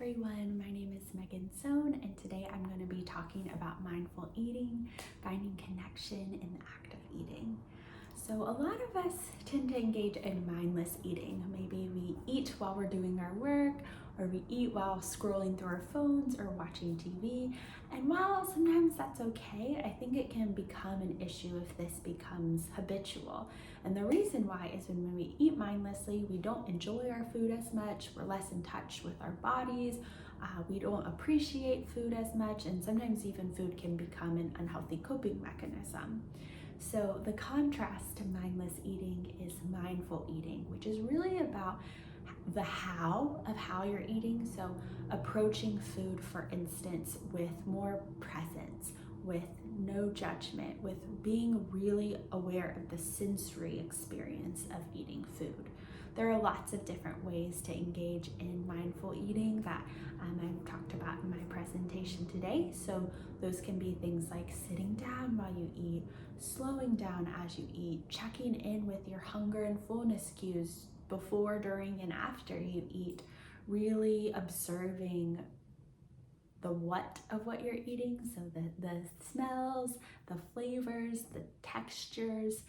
everyone, my name is Soun, and today I'm going to be talking about mindful eating, finding connection in the act of eating. So a lot of us tend to engage in mindless eating. Maybe we eat while we're doing our work, or we eat while scrolling through our phones or watching TV. And while sometimes that's okay, I think it can become an issue if this becomes habitual. And the reason why is when we eat mindlessly, we don't enjoy our food as much, we're less in touch with our bodies, we don't appreciate food as much, and sometimes even food can become an unhealthy coping mechanism. So the contrast to mindless eating is mindful eating, which is really about the how of how you're eating. So approaching food, for instance, with more presence, with no judgment, with being really aware of the sensory experience of eating food. There are lots of different ways to engage in mindful eating that I've talked about in my presentation today. So those can be things like sitting down while you eat, slowing down as you eat, checking in with your hunger and fullness cues before, during, and after you eat, really observing the what of what you're eating, so the smells, the flavors, the textures,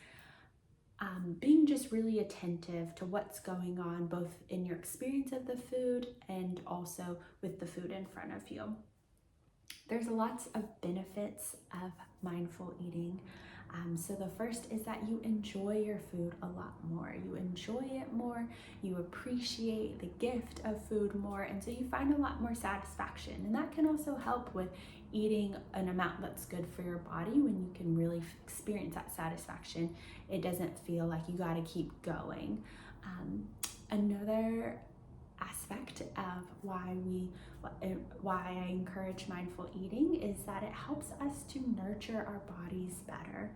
being just really attentive to what's going on both in your experience of the food and also with the food in front of you. There's lots of benefits of mindful eating. So the first is that you enjoy your food a lot more. You enjoy it more, you appreciate the gift of food more, and so you find a lot more satisfaction. And that can also help with eating an amount that's good for your body. When you can really experience that satisfaction, it doesn't feel like you gotta keep going. Another aspect of why I encourage mindful eating is that it helps us to nurture our bodies better.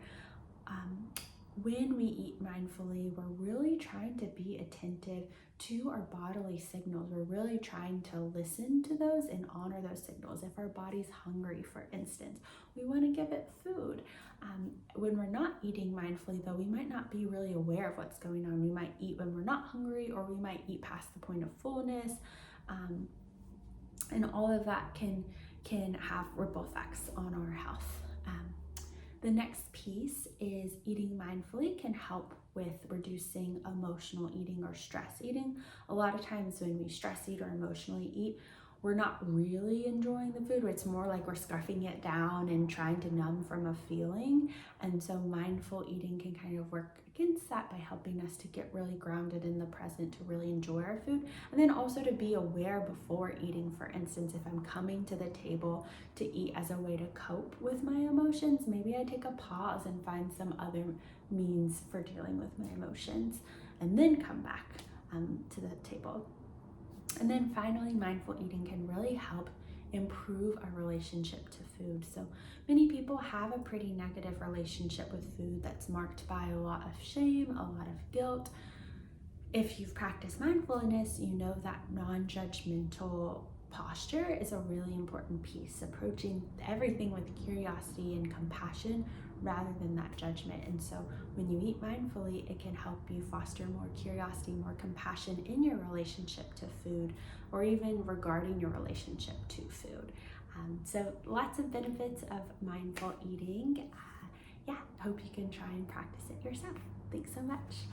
When we eat mindfully, we're really trying to be attentive to our bodily signals. We're really trying to listen to those and honor those signals. If our body's hungry, for instance, we want to give it food. When we're not eating mindfully, though, we might not be really aware of what's going on. We might eat when we're not hungry, or we might eat past the point of fullness. And all of that can have ripple effects on our health. The next piece is eating mindfully can help with reducing emotional eating or stress eating. A lot of times when we stress eat or emotionally eat, we're not really enjoying the food. It's more like we're scarfing it down and trying to numb from a feeling. And so mindful eating can kind of work against that by helping us to get really grounded in the present, to really enjoy our food, and then also to be aware before eating. For instance, if I'm coming to the table to eat as a way to cope with my emotions, maybe I take a pause and find some other means for dealing with my emotions, and then come back to the table. And then finally, mindful eating can really help improve our relationship to food. So many people have a pretty negative relationship with food that's marked by a lot of shame, a lot of guilt. If you've practiced mindfulness, you know that non-judgmental posture is a really important piece, approaching everything with curiosity and compassion rather than that judgment. And so when you eat mindfully, it can help you foster more curiosity, more compassion in your relationship to food, or even regarding your relationship to food. So lots of benefits of mindful eating. Hope you can try and practice it yourself. Thanks so much.